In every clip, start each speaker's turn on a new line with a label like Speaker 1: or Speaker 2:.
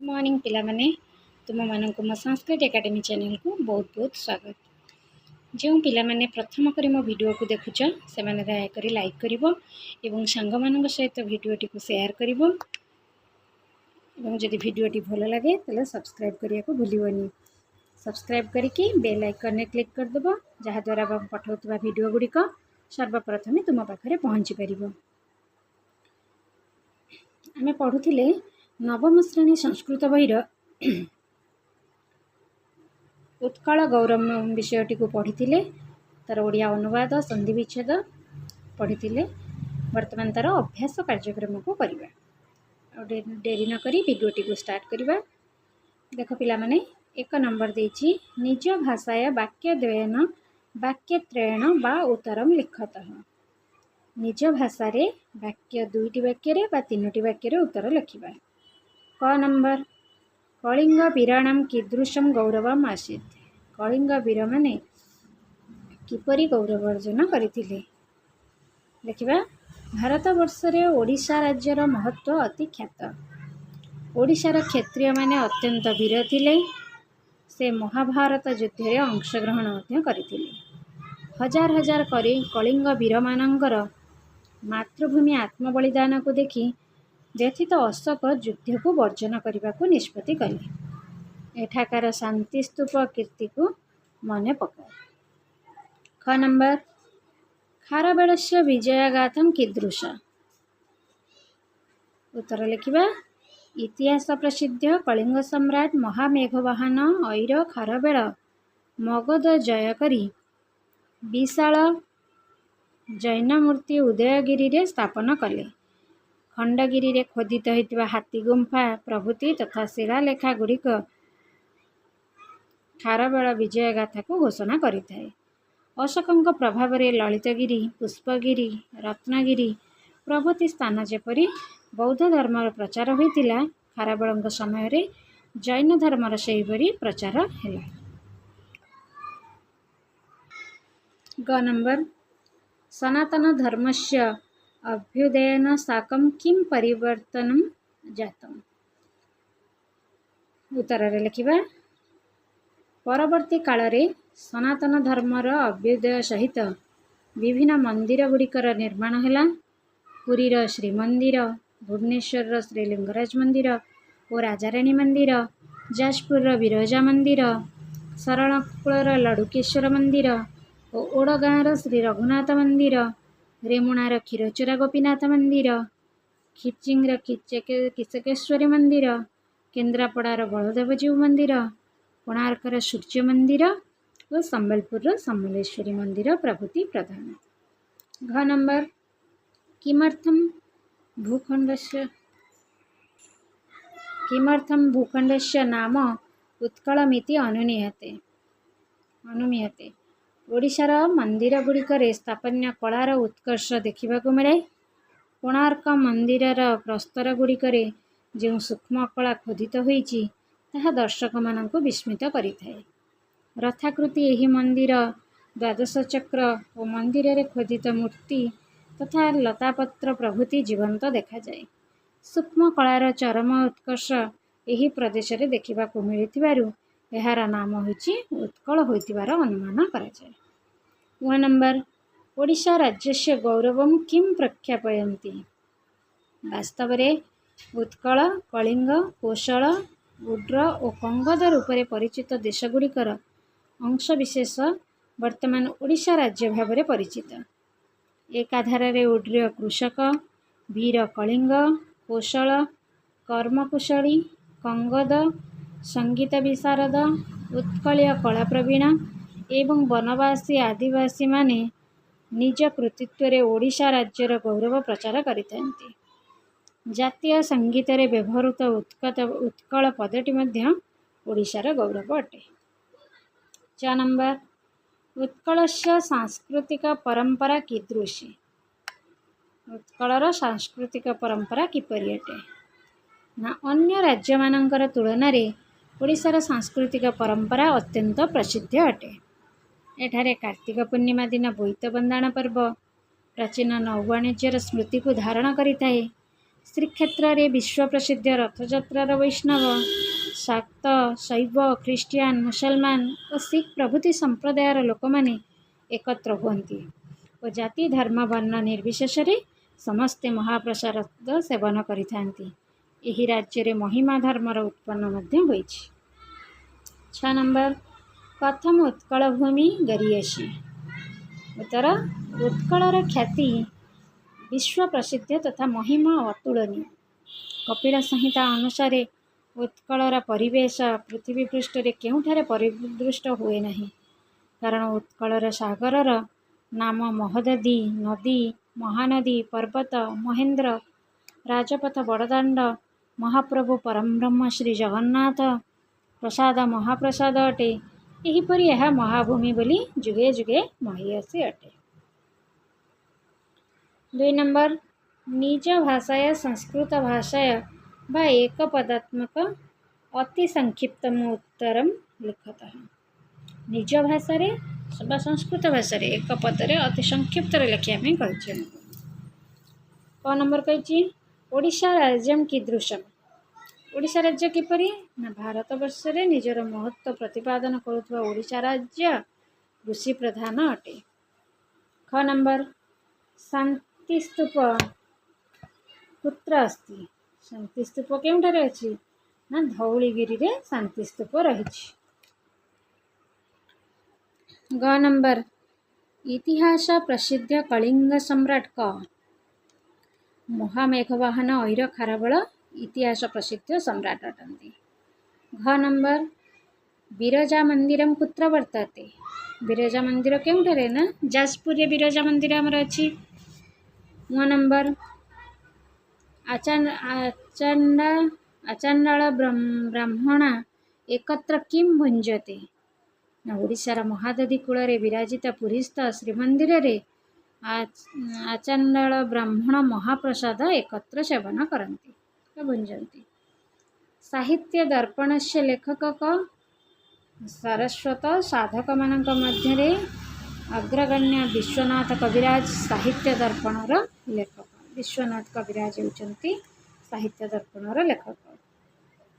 Speaker 1: Morning पिला माने तुम मानक मो संस्कृत एकेडमी चैनल को बहुत बहुत स्वागत। जो पिला माने प्रथम करी मो वीडियो को देखुच से माने दया करी लाइक करिवो एवं संग मानक सहित वीडियोटी को शेयर करिवो एवं जदि वीडियोटी भल लगे तले सब्सक्राइब करिया को भूलिवनी। सब्सक्राइब करिकी बेल आइकन ने क्लिक कर देबो जहा द्वारा हम पठाउतबा वीडियो गुडी सर्वप्रथमे तुम पाखरे पहुँची परिबो। आमे पढुथिले नवम श्रेणी संस्कृत बहिर उत्कल गौरव विषयटी को पढ़ी तार ओडिया अनुवाद संधि विच्छेद पढ़ी। वर्तमान तार अभ्यास कार्यक्रम को करवा डेरी न करी वीडियोटी को स्टार्ट करवा। देख पिला माने एक नंबर देछि निज भाषाय वाक्यद्वयेन वाक्यत्रयेण वा उत्तरम लिखतः। निज भाषा रे वाक्य दुईटी वाक्य बा तीनोटी वाक्य उत्तर लिखिबा। क नंबर कलिंग वीराणाम कीदृशम गौरवम आसीत। कलिंग वीर माने किपरि गौरव अर्जन करथिले लिखिबा। भारत वर्ष रे ओडिशा राज्यर महत्व अति ख्यात। ओडिशार क्षत्रिय माने अत्यंत वीर थिले। से महाभारत युद्ध रे अंशग्रहण मध्य करथिले। हजार हजार कलिंग वीर मानंकर मातृभूमि आत्मबलिदान को देखि व्यथित अशोक युद्ध को वर्जन करने को निष्पत्ति कले। एठाकार शांति स्तूप कीर्ति को मन पकाए। ख नंबर खारवेलस्य विजयगाथम कीदृश। उत्तर लिखिबा। इतिहास प्रसिद्ध कलिंग सम्राट महामेघवाहन ऐर खारवेल मगध जय करी विशाल जैन मूर्ति उदयगिरी रे स्थापन कले। खंडगिरी रे खोदित होइतिबा हाथी गुंफा प्रभृति तथा शिलालेखा गुड़िक खारवेल विजय गाथा को घोषणा करिथाए। अशोकଙ୍କ प्रभाव रे ललितगिरी पुष्पगिरी रत्नगिरी प्रभृति स्थान जेपरी बौद्ध धर्मर प्रचार होइतिला खारवेलଙ୍କ समय रे जैन धर्मर सेहिपरी प्रचार हैला। ग नंबर सनातन धर्मस्य अभ्युदयन साकं किं परिवर्तनम जातम। उत्तर रे लिखिबा। परवर्ती काल रे सनातन धर्मर अभ्युदय सहित विभिन्न मंदिर गुड़िकर निर्माण हैला। पुरीर श्रीमंदिर भुवनेश्वर श्रीलिंगराज मंदिर और राजाराणी मंदिर जाजपुर विरजा मंदिर शरणकुलर लडुकेश्वर मंदिर और ओडगाँर श्री रघुनाथ मंदिर रेमुणार क्षीरचोरा गोपीनाथ मंदिर खिचिंगर किचकेश्वरी मंदिर केन्द्रापड़ार बलदेवजीव मंदिर कोणार्कर सूर्य मंदिर और संबलपुर समलेश्वरी मंदिर प्रभृति प्रधान। घ नंबर किमर्थम भूखंडस्य नाम उत्कलमिति अनुमीयते। ओडिशार मंदिर गुड़िकर स्थापन्य कलार उत्कर्ष देखा मिले। कोणार्क मंदिरर प्रस्तर गुड़िकर जो सूक्ष्म कला खोदित होइछि ताहा दर्शक मानक विस्मित करिथाए। रथाकृति एही मंदिर द्वादश चक्र और मंदिर रे खोदित मूर्ति तथा लतापत्र प्रभृति जीवंत देखा जाए। सूक्ष्म कलार चरम उत्कर्ष एही प्रदेश रे देखिबाकु मिलिथिबारु एहार नाम होइछि उत्कल होइतिबार अनुमान करा जाए। व नंबर ओडिशा राज्यस्य गौरवम किं प्रख्यापयन्ति। वास्तव रे उत्कल कलिंग कोशल उड्र और कंगद रूपे परिचित देशगुड़िकर अंशविशेष वर्तमान ओडिशा राज्य भाव में परिचित। एक आधार रे उड्र कृषक वीर कलिंग कोशल कर्मकुशली कंगद संगीत विशारद उत्कलीय कला प्रवीण एवं वनवासी आदिवासी माने निज कृतित्व रे ओडिशा राज्यर गौरव प्रचार करिथांती। जातीय संगीत रे व्यवहृत उत्कल पदटी मध्य ओडिशार गौरव अटे। 4 नंबर उत्कलस्य सांस्कृतिक परंपरा कीदृशी। उत्कलर सांस्कृतिक परंपरा किपरि अटे ना अन्य राज्य मानकर तुलना रे ओडिशार सांस्कृतिक परंपरा अत्यंत प्रसिद्ध अटे। एठारे कार्तिक पूर्णिमा दिन बोईत बंदाण पर्व प्राचीन नौवाणिज्यर स्मृति को धारण करिथाए। श्रीक्षेत्र रे विश्व प्रसिद्ध रथयात्रार वैष्णव शाक्त शैव ख्रीष्टियान मुसलमान और सिख प्रभृति संप्रदायर लोक मैंने एकत्र हुअन्ति और जाति धर्म वर्ण निर्विशेष समस्ते महाप्रसाद सेवन करिथान्ति। एही राज्य रे महिमा धर्मर उत्पन्न मध्य होइछि। 6 नंबर कथम उत्कल भूमि गरियसी। उत्तर उत्कलर ख्याति विश्व प्रसिद्ध तथा महिमा अतुलनीय। कपिल संहिता अनुसार उत्कलर परिवेश पृथ्वी पृष्ठ रे केउठारे परिदृष्ट हुए नहीं, कारण उत्कलर सागरर नाम महोदधी नदी महानदी पर्वत महेन्द्र राजपथ बड़दाण्ड महाप्रभु परमब्रह्म श्री जगन्नाथ प्रसाद महाप्रसाद अटे। एहीपरि यह महाभूमि बोली जुगे जुगे महियासी अटे। 2 नंबर निज भाषाया संस्कृत भाषाया बा एक पदात्मक अति संक्षिप्तम उत्तरम लिखतः। निज भाषा रे बा संस्कृत भाषा रे एक पदरे अति संक्षिप्त लिखिया में कहछि। क नंबर कहछि ओडिशा राज्यम कीदृशम। ओडिशा राज्य किपरि ना भारत वर्ष रे निजर महत्व प्रतिपादन करुवा ओडिशा राज्य कृषि प्रधान अटे। ख नंबर शांतिस्तूप कुत्र अस्ति। शांतिस्तूप केउठारे अछि ना धौलीगिरी रे शांतिस्तूप रहिछि। ग नंबर इतिहास प्रसिद्ध कलिंग सम्राट क। महामेघवाहन ऐर खारबळ इतिहास प्रसिद्ध सम्राट अटन्ति। घ नंबर बिरजा मंदिरम कुत्र वर्तते। बिरजा मंदिर केउठारे ना जाजपुर रे बिरजा मंदिर हमर अछि। व नंबर आचांडाल ब्राह्मणा एकत्र किम भुंजते। ना ओडिशार महादधी कूल रे विराजित पुरीस्थ श्रीमंदिर रे आचांडाल ब्राह्मण महाप्रसाद एकत्र सेवन करन्ति भुंजन्ति। साहित्य दर्पणस्य लेखक क। सारस्वत साधक मानक मध्य अग्रगण्य विश्वनाथ कविराज साहित्य दर्पणर लेखक। विश्वनाथ कविराज होउचन्ति साहित्य दर्पणर लेखक।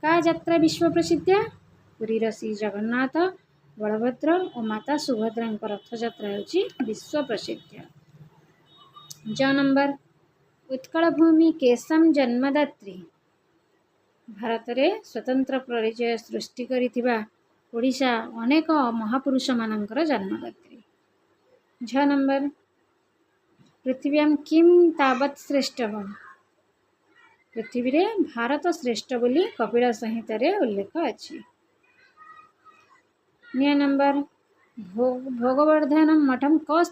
Speaker 1: का यात्रा विश्व प्रसिद्ध। पुरीर श्री जगन्नाथ बलभद्र और माता सुभद्रा रथ यात्रा होउची विश्व प्रसिद्ध। ज नंबर उत्कल भूमि केशम जन्मदात्री। भारत रे स्वतंत्र परिचय सृष्टि करिथिबा ओडिशा अनेक महापुरुष मानकर जन्मदात्री। झ नंबर पृथिव्याम किम तावत श्रेष्ठ। पृथ्वी रे भारत श्रेष्ठ बोली कपिल संहिता रे उल्लेख अछि। निय नंबर भोगवर्धन मठम क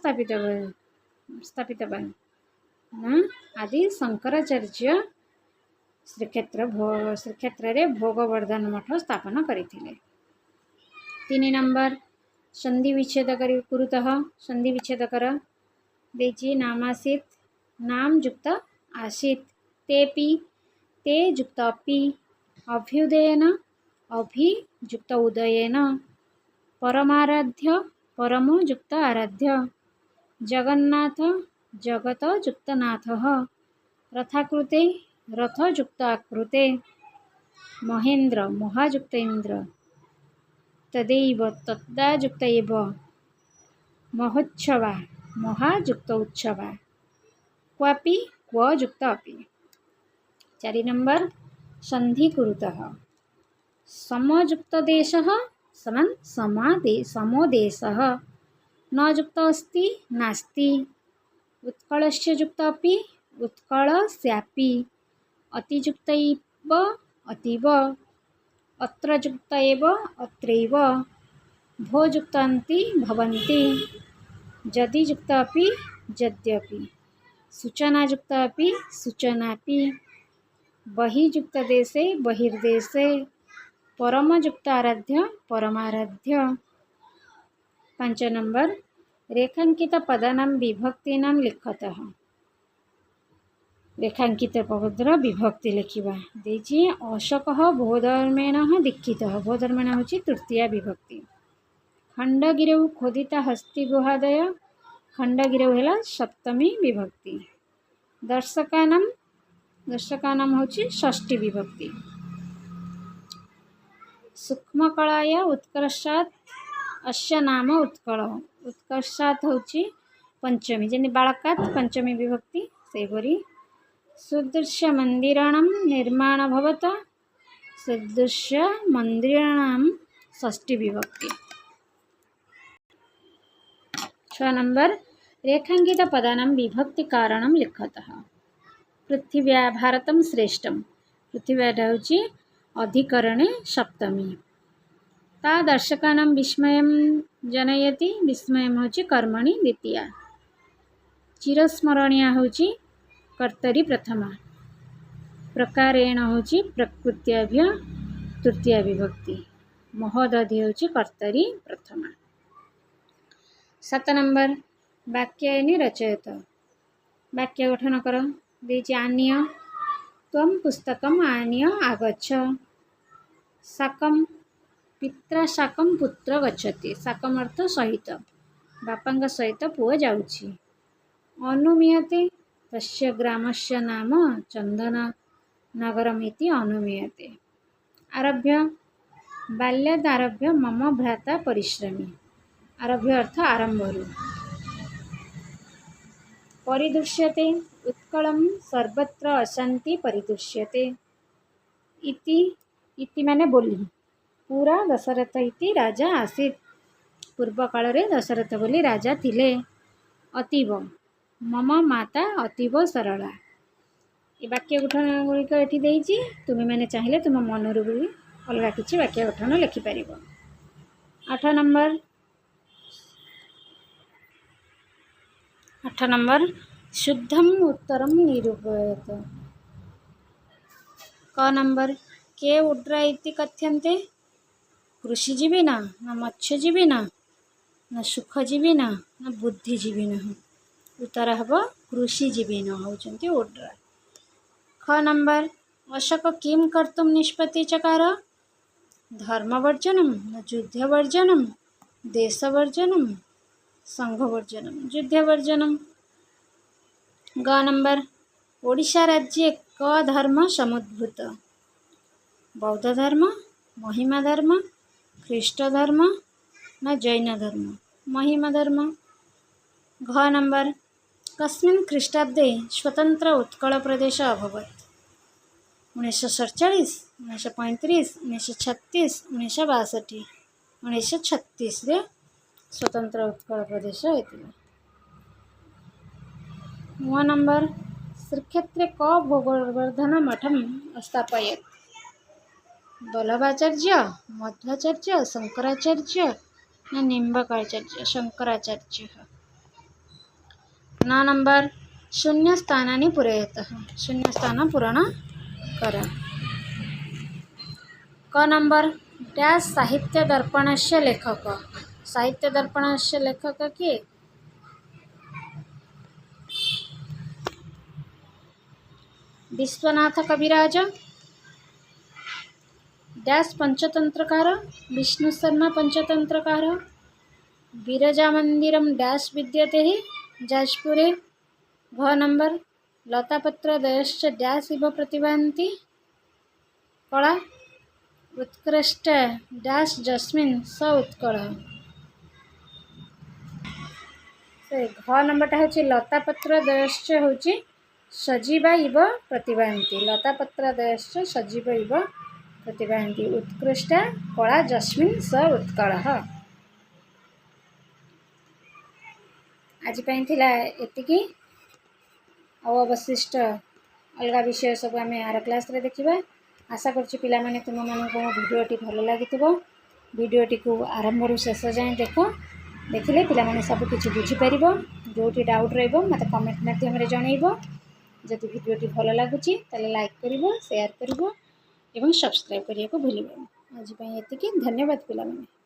Speaker 1: स्थापितवान ना आदि शंकराचार्य श्रीक्षेत्र रे भोगवर्धन मठ स्थापन करिथिले। 3 नंबर संधि विच्छेद कुरुतः। संधि विच्छेद कर देची नामासीत नाम युक्त आसीत तेपि ते युक्त अपि अभ्युदयेन अभि युक्त उदयेन परमाराध्य परम युक्त आराध्य जगन्नाथ जगत युक्त नाथः रथाकृते रथ युक्त आकृते महेन्द्र महायुक्त इंद्र तदैव तद्दा युक्त एव महोत्सवा महायुक्त उत्सवा क्वापि क्व युक्त अपि। 4 नंबर संधि कुरुतः। समयुक्त देशः समान समो देशः न युक्त अस्ति नास्ति उत्कलस्य युक्त अपि उत्कलस्यापि अतियुक्त इव अतीव अत्र युक्त एव अत्रैव भो युक्तान्ति भवन्ति यदि युक्त अपि यद्यपि सूचना युक्त अपि सूचनापि बहिर्युक्त देशे बहिर्देशे परम युक्त आराध्य परमाराध्य। 5 नंबर रेखांकित पदानां विभक्तीनां लिखतः। रेखांकित पदर विभक्ति लिखिबा देछि अशोकः भोधर्मेण दीक्षितः। भोधर्मेण होछि तृतीया विभक्ति। खंडगिरौ खोदिता हस्ती गुहादय खंडगिरौ हेला सप्तमी विभक्ति। दर्शकानां दर्शका नाम होची षष्ठी विभक्ति। सूक्ष्मकलाया उत्कर्षात् अस्य नाम उत्कल। उत्कर्षात् होची पंचमी, जेने बालकात् पंचमी विभक्ति सेपरी। सुदृश्य मंदिराणां निर्माण भवत, सुदृश्य मंदिराणां षष्ठी विभक्ति। 6 नंबर रेखांकित पदानां विभक्ति कारणं लिखतः। पृथिव्या भारतं श्रेष्ठं, पृथिव्याटा होची अधिकरणे सप्तमी। ता दर्शकानां विस्मयं जनयति, विस्मयं होची कर्मणि द्वितीया। चिरस्मरणीया होची कर्तरी प्रथमा। प्रकारेण होची प्रकृत्याभ्य तृतीया विभक्ति। महोदधि होची कर्तरी प्रथमा। 7 नंबर वाक्यानि रचयत। वाक्य गठन कर। देची आनीय, त्वं पुस्तकम् आनीय आगच्छ। साकं पित्रा साकं पुत्र गच्छति। साकं अर्थ सहित, बापांग सहित पुओ जाउछि। अनुमीयते तस्य ग्रामस्य नाम चन्दननगरमिति अनुमीयते। आरभ्य बाल्यादारभ्य मम भ्राता परिश्रमी। आरभ्य अर्थ आरंभरु। परिदृश्यते उत्कलं सर्वत्र अशांति परिदृश्यते। इति माने बोली। पूरा दशरथ इति राजा आसीत्। पूर्व काल रे दशरथ बोली राजा थिले। अतीव मम माता अतीव सरला। ये वाक्य गठन गुड़िक एठी देइछि। तुमे माने चाहिए तुम मनरु भी अलगा किछि वाक्य गठन लिखि परिबो। 8 नंबर शुद्धम उत्तरम निरूपयत। क नंबर के उड्रा इति कथ्यन्ते। कृषिजीविना न मत्स्यजीविना न सुखजीविना न बुद्धिजीविना। उत्तर हब कृषिजीविना होचन्ति उड्रा। ख नंबर अशोक किं कर्तुं निष्पत्ति चकार। धर्मवर्जनं न युद्धवर्जनं, देशवर्जनं संघवर्जनं। युद्धवर्जनं। ग नंबर ओडिशा राज्ये क धर्म समुद्भूत। बौद्ध धर्म, महिमा धर्म, ख्रीष्ट धर्म न जैन धर्म, महिमा धर्म। घ नंबर कस्मिन् ख्रीष्टाब्दे स्वतंत्र उत्कल प्रदेश अभवत्। 1947, 1935, 1936, 1962। 1936 रे स्वतंत्र उत्कल प्रदेश होइतिला। 9 नंबर श्रीक्षेत्रे क भोगवर्धन मठम स्थापयत्। वल्लभाचार्य, मध्वाचार्य, शंकराचार्य न निम्बकाचार्य, शंकराचार्य। 9 नंबर शून्यस्थानानि पूरयतः। शून्यस्थान पूरण कर। क नंबर डैश साहित्य दर्पणस्य लेखक। साहित्य दर्पणस्य लेखक किए। विश्वनाथ कविराज। डैश पंचतंत्रकार। विष्णु शर्मा पंचतंत्रकार। बिरजा मंदिरम डैश विद्यते जाजपुरे। घ नंबर लतापत्र दयश्च डैश इव प्रतिभान्ति। कला उत्कृष्ट डैश जस्मिन् स उत्कल। घ नंबरटा हूँ लतापत्र दयश्च हूँ सजीवा इव प्रतिभान्ति। लतापत्र दयश्च सजीव इव प्रतिभान्ति। उत्कृष्ट कला जस्मिन् स उत्कल। आज थिला एतिकी। अवशिष्ट अलग विषय सब आम आर क्लास रे देखिबा। आशा करछि पिला माने तुम मानकु भिडियोटी भल लागिथिबो। भिडियोटी को आरंभ रु शेष जाए देख। देखिले पिला माने सब किछि बुझि परिबो। जोटी डाउट रहइबो मते कमेंट माध्यम रे जणाइबो। जदि भिडियोटी भल लागुछि ताले लाइक करिवो, शेयर करिवो एवं सब्सक्राइब करिया को भूलिबो। आज पई एतिकी। धन्यवाद पिला माने।